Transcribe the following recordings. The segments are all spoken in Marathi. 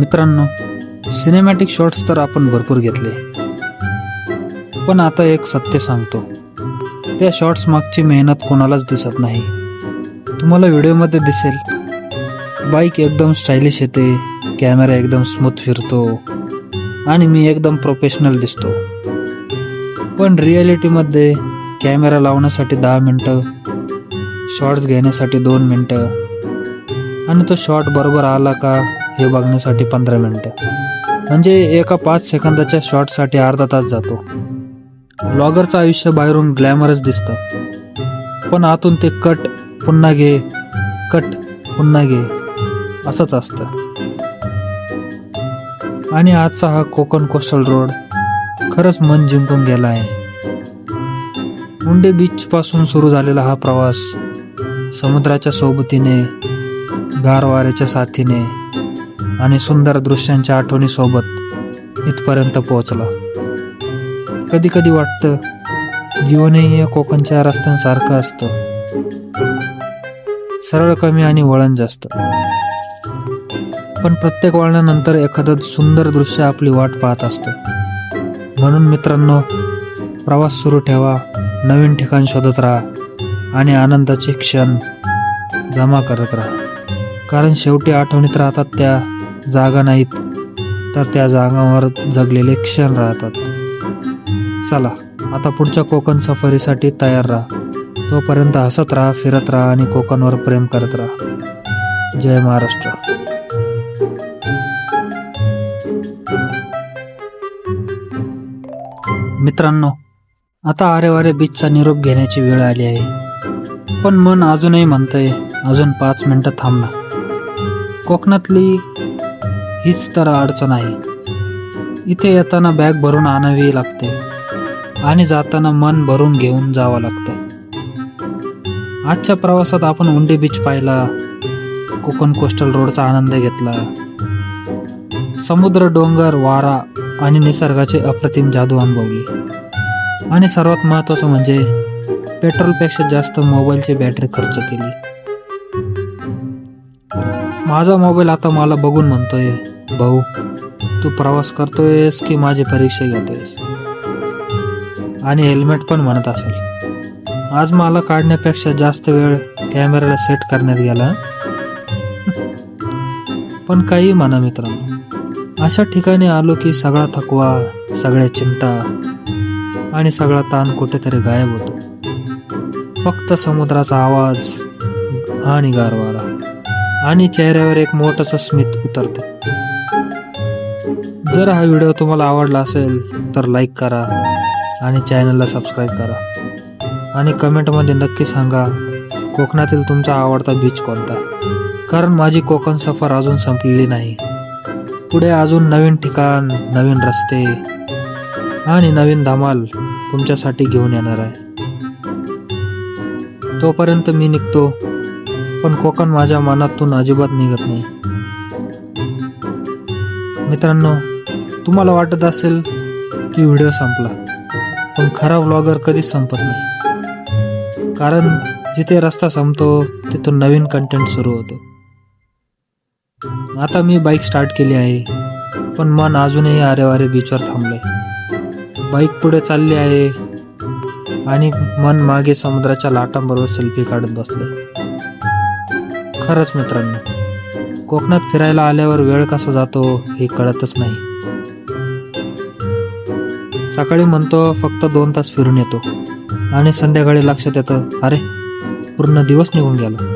मित्रांनो, सिनेमॅटिक शॉट्स तर आपण भरपूर घेतले, पण आता एक सत्य सांगतो, त्या शॉट्स मागची मेहनत कोणालाच दिसत नाही. तुम्हाला व्हिडिओमध्ये दिसेल बाईक एकदम स्टायलिश येते, कॅमेरा एकदम स्मूथ फिरतो आणि मी एकदम प्रोफेशनल दिसतो. पण रिॲलिटीमध्ये कॅमेरा लावण्यासाठी 10 मिनटं, शॉट्स घेण्यासाठी 2 मिनटं आणि तो शॉट बरोबर आला का हे बघण्यासाठी 15 मिनटं. म्हणजे एका 5 सेकंदाच्या शॉटसाठी अर्धा तास जातो. ब्लॉगरचं आयुष्य बाहेरून ग्लॅमरस दिसतं, पण आतून ते कट पुन्हा घे, कट पुन्हा घे असंच असतं. आणि आजचा हा कोकण कोस्टल रोड खरंच मन जिंकून गेला आहे. मुंडे बीच पासून सुरू झालेला हा प्रवास समुद्राच्या सोबतीने, गार वाऱ्याच्या साथीने आणि सुंदर दृश्यांच्या आठवणीसोबत इथपर्यंत पोहोचला. कधी कधी वाटतं जीवनही या कोकणच्या रस्त्यांसारखं असतं, सरळ कमी आणि वळण जास्त. पण प्रत्येक वळणानंतर एखादं सुंदर दृश्य आपली वाट पाहत असतं. म्हणून मित्रांनो, प्रवास सुरू ठेवा, नवीन ठिकाण शोधत राहा आणि आनंदाचे क्षण जमा करत राहा. कारण शेवटी आठवणीत राहतात त्या जागा नाहीत, तर त्या जागांवर जगलेले क्षण राहतात. चला, आता पुढच्या कोकण सफारीसाठी तयार राहा. तोपर्यंत हसत राहा, फिरत राहा आणि कोकणवर प्रेम करत राहा. जय महाराष्ट्र. मित्रांनो, आता आरे वारे बीचचा निरोप घेण्याची वेळ आली आहे. पण मन अजूनही म्हणतंय, अजून 5 मिनिटं थांब ना. कोकणातली हीच तर अडचण आहे. इथे येताना बॅग भरून आणावी लागते आणि जाताना मन भरून घेऊन जावं लागतं. आजच्या प्रवासात आपण उंडी बीच पाहिला, कोकण कोस्टल रोडचा आनंद घेतला, समुद्र, डोंगर, वारा आणि निसर्गाची अप्रतिम जादू अनुभवली. आणि सर्वात महत्त्वाचं म्हणजे पेट्रोलपेक्षा जास्त मोबाईलची बॅटरी खर्च केली. माझा मोबाईल आता मला बघून म्हणतोय, भाऊ तू प्रवास करतोयस की माझी परीक्षा घेतोयस. आणि हेल्मेट पण म्हणत असेल, आज मला काढण्यापेक्षा जास्त वेळ कॅमेऱ्याला सेट करण्यात गेला. पण काही म्हणा मित्रांनो, अशा ठिकाणी आलो की सगळा थकवा, सगळ्या चिंता आणि सगळा ताण कुठेतरी गायब होतो. फक्त समुद्राचा आवाज आणि गार वारा आणि चेहऱ्यावर एक मोठंसं स्मित उतरते. जर हा व्हिडिओ तुम्हाला आवडला असेल तर लाईक करा आणि चॅनलला सबस्क्राईब करा. आणि कमेंटमध्ये नक्की सांगा कोकणातील तुमचा आवडता बीच कोणता. कारण माझी कोकण सफर अजून संपलेली नाही. पुढे अजून नवीन ठिकाण, नवीन रस्ते आणि नवीन धमाल तुमच्यासाठी घेऊन येणार आहे. तोपर्यंत मी निघतो, पण कोकण माझ्या मनातून अजिबात निघत नाही. मित्रांनो, तुम्हाला वाटत असेल की व्हिडिओ संपला, पण खरा व्लॉगर कधीच संपत नाही. कारण जिथे रस्ता संपतो तिथून नवीन कंटेंट सुरू होतो. आता मी बाईक स्टार्ट केली आहे, पण मन अजूनही आरेवारे बीचवर थांबलंय. बाईक पुढे चालली आहे आणि मन मागे समुद्राच्या लाटांबरोबर सेल्फी काढत बसले. खरंच मित्रांनो, कोकणात फिरायला आल्यावर वेळ कसा जातो हे कळतच नाही. सकाळी म्हणतो फक्त 2 तास फिरून येतो आणि संध्याकाळी लक्षात येतं, अरे पूर्ण दिवस निघून गेला.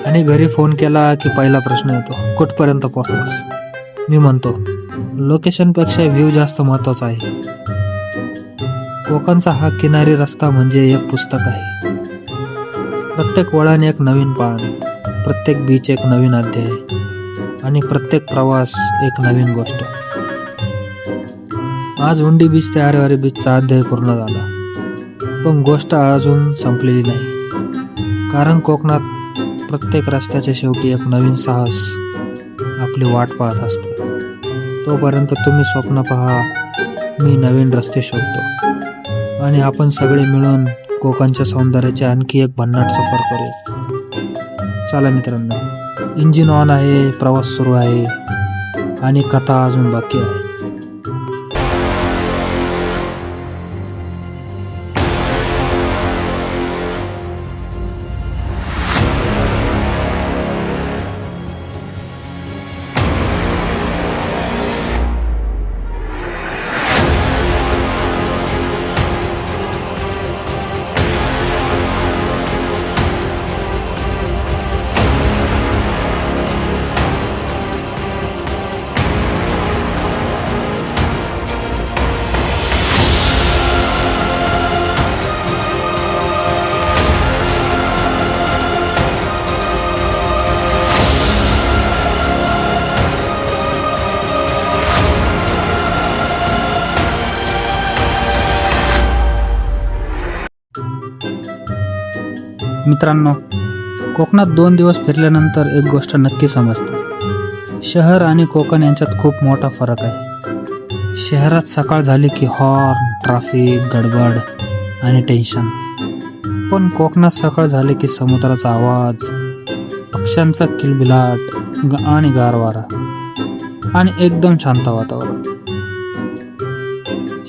आणि घरी फोन केला की पहिला प्रश्न येतो, कुठपर्यंत पोहोचलास. मी म्हणतो लोकेशनपेक्षा व्ह्यू जास्त महत्त्वाचा आहे. कोकणचा हा किनारी रस्ता म्हणजे एक पुस्तक आहे. प्रत्येक वळण एक नवीन पान, प्रत्येक बीच एक नवीन अध्याय आणि प्रत्येक प्रवास एक नवीन गोष्ट. आज उंडी बीच ते आरेवारे बीचचा अध्याय पूर्ण झाला, पण गोष्ट अजून संपलेली नाही. कारण कोकणात प्रत्येक रस्त्याच्या शेवटी एक नवीन साहस आपली वाट पाहत असतं. तोपर्यंत तुम्ही स्वप्न पहा, मी नवीन रस्ते शोधतो आणि आपण सगळे मिळून कोकणच्या सौंदर्याचे आणखी एक भन्नाट सफर करूया. चला मित्रांनो, इंजिन ऑन आहे, प्रवास सुरू आहे आणि कथा अजून बाकी आहे. मित्रांनो, कोकणात 2 दिवस फिरल्यानंतर एक गोष्ट नक्की समजते. शहर आणि कोकण यांच्यात खूप मोठा फरक आहे. शहरात सकाळ झाली की हॉर्न, ट्रॅफिक, गडबड आणि टेन्शन. पण कोकणात सकाळ झाली की समुद्राचा आवाज, पक्ष्यांचा किलबिलाट आणि गार वारा आणि एकदम शांत वातावरण.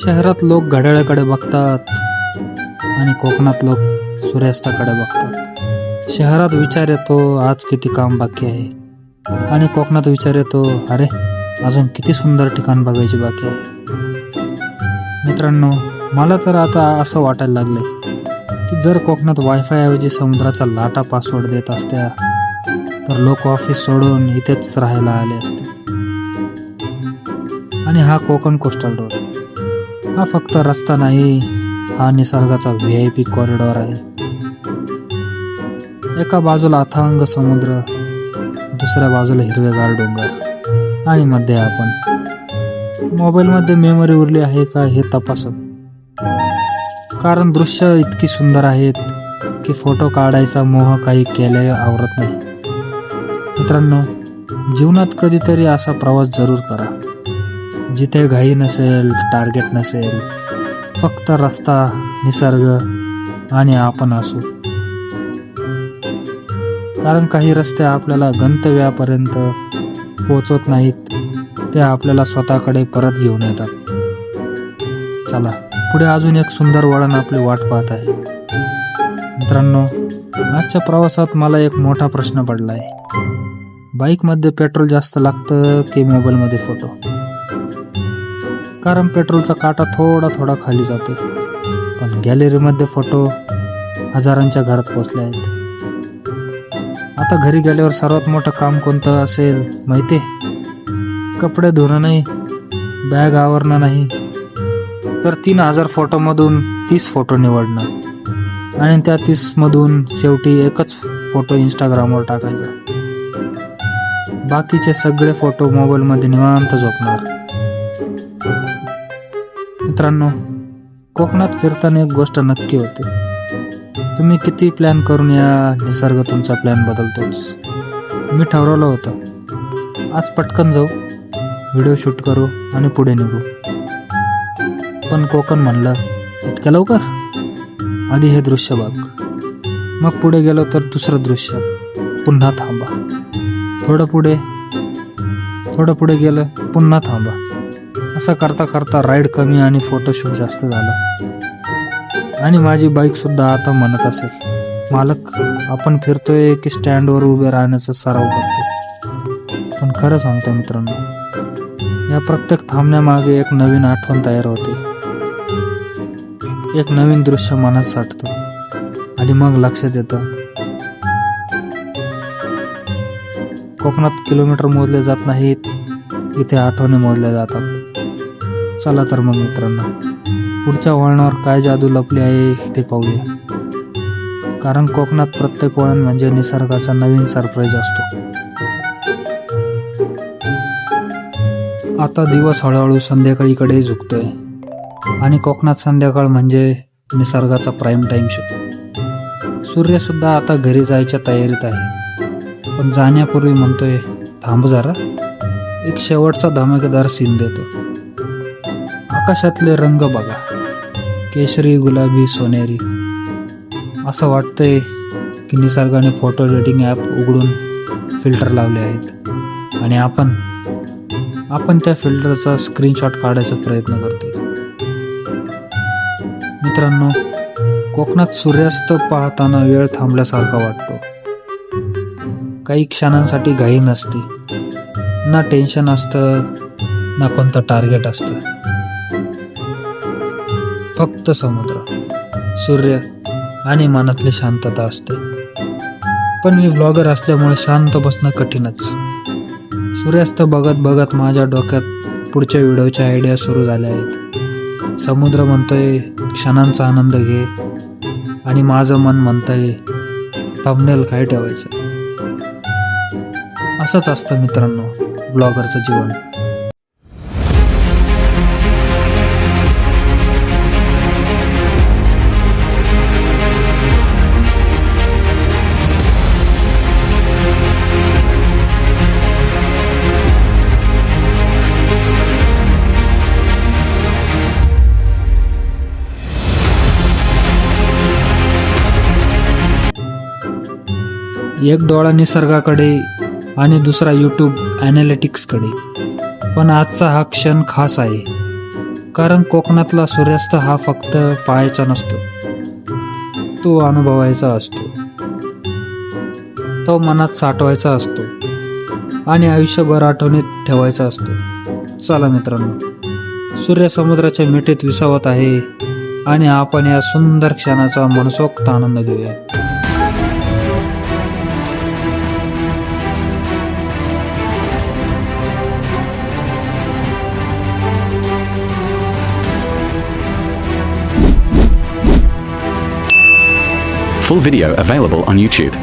शहरात लोक घड्याळाकडे बघतात आणि कोकणात लोक सूर्यास्ताकडे बघतात. शहरात विचार येतो आज किती काम बाकी आहे आणि कोकणात विचार येतो अरे अजून किती सुंदर ठिकाण बघायची बाकी आहे. मित्रांनो, मला तर आता असं वाटायला लागलंय की जर कोकणात वायफाय ऐवजी समुद्राचा लाटा पासवर्ड देत असत्या तर लोक ऑफिस सोडून इथेच राहायला आले असते. आणि हा कोकण कोस्टल रोड हा फक्त रस्ता नाही, हा निसर्गाचा VIP कॉरिडॉर आहे. एका बाजूला अथांग समुद्र, दुसऱ्या बाजूला हिरवेगार डोंगर आणि मध्ये आपण. मोबाईलमध्ये मेमरी उरली आहे का हे तपासत, कारण दृश्य इतकी सुंदर आहेत की फोटो काढायचा मोह काही केल्या आवरत नाही. मित्रांनो, जीवनात कधीतरी असा प्रवास जरूर करा जिथे घाई नसेल, टार्गेट नसेल, फक्त रस्ता, निसर्ग आणि आपण असू. कारण काही रस्ते आपल्याला गंतव्यापर्यंत पोहोचवत नाहीत, ते आपल्याला स्वतःकडे परत घेऊन येतात. चला, पुढे अजून एक सुंदर वळण आपली वाट पाहत आहे. मित्रांनो, आजच्या प्रवासात मला एक मोठा प्रश्न पडला आहे. बाईकमध्ये पेट्रोल जास्त लागतं की मोबाईलमध्ये फोटो? कारण पेट्रोलचा काटा थोडा थोडा खाली जातो, पण गॅलरीमध्ये फोटो हजारांच्या घरात पोचले आहेत. आता घरी गेल्यावर सर्वात मोठं काम कोणतं असेल माहिती? कपडे धुणं नाही, बॅग आवरणं नाही, तर 3000 फोटोमधून 30 फोटो निवडणं आणि त्या 30मधून शेवटी एकच फोटो इंस्टाग्रामवर टाकायचा. बाकीचे सगळे फोटो मोबाईलमध्ये निवांत झोपणार. मित्रांनो, कोकणात फिरताना एक गोष्ट नक्की होते, तुम्ही किती प्लॅन करून या, निसर्ग तुमचा प्लॅन बदलतोच. मी ठरवलं होतं आज पटकन जाऊ, व्हिडिओ शूट करू आणि पुढे निघू. पण कोकण म्हणलं इतक्या लवकर? आधी हे दृश्य बघ, मग पुढे गेलो तर दुसरं दृश्य, पुन्हा थांबा, थोडं पुढे गेलं पुन्हा थांबा. असं करता करता राईड कमी आणि फोटोशूट जास्त झाला. आणि माझी बाईक सुद्धा आता म्हणत असेल, मालक आपण फिरतोय की स्टँडवर उभे राहण्याचा सराव करतो. पण खरं सांगतो मित्रांनो, या प्रत्येक थांबण्यामागे एक नवीन आठवण तयार होते, एक नवीन दृश्य मनात साठतं आणि मग लक्षात येतं कोकणात किलोमीटर मोजले जात नाहीत, इथे आठवणी मोजल्या जातात. चला तर मग मित्रांनो, पुढच्या वळणावर काय जादू लपली आहे ते पाहूया. कारण कोकणात प्रत्येक वळण म्हणजे निसर्गाचा नवीन सरप्राईज असतो. आता दिवस हळूहळू संध्याकाळीकडे झुकतोय आणि कोकणात संध्याकाळ म्हणजे निसर्गाचा प्राईम टाइम शो. सूर्य सुद्धा आता घरी जायच्या तयारीत आहे, पण जाण्यापूर्वी म्हणतोय थांब जरा, एक शेवटचा धमाकेदार सीन देतो. आकाशातले रंग बघा, केशरी, गुलाबी, सोनेरी. असं वाटतंय की निसर्गाने फोटो एडिटिंग ॲप उघडून फिल्टर लावले आहेत आणि आपण त्या फिल्टरचा स्क्रीनशॉट काढायचा प्रयत्न करतोय. मित्रांनो, कोकणात सूर्यास्त पाहताना वेळ थांबल्यासारखा वाटतो. काही क्षणांसाठी घाई नसते, ना टेन्शन असतं, ना कोणतं टार्गेट असतं. फक्त समुद्र, सूर्य आणि मनातली शांतता असते. पण मी व्लॉगर असल्यामुळे शांत बसणं कठीणच. सूर्यास्त बघत बघत माझ्या डोक्यात पुढच्या व्हिडिओच्या आयडिया सुरू झाल्या आहेत. समुद्र म्हणतोय क्षणांचा आनंद घे आणि माझं मन म्हणतंय थंबनेल काय ठेवायचं. असंच असतं मित्रांनो व्लॉगरचं जीवन. एक डोळा निसर्गाकडे आणि दुसरा यूट्यूब ॲनालिटिक्सकडे. पण आजचा हा क्षण खास आहे, कारण कोकणातला सूर्यास्त हा फक्त पाहायचा नसतो, तो अनुभवायचा असतो, तो मनात साठवायचा असतो आणि आयुष्यभर आठवणीत ठेवायचा असतो. चला मित्रांनो, सूर्य समुद्राच्या मिठीत विसावत आहे आणि आपण या सुंदर क्षणाचा मनसोक्त आनंद घेऊया. Full video available on YouTube.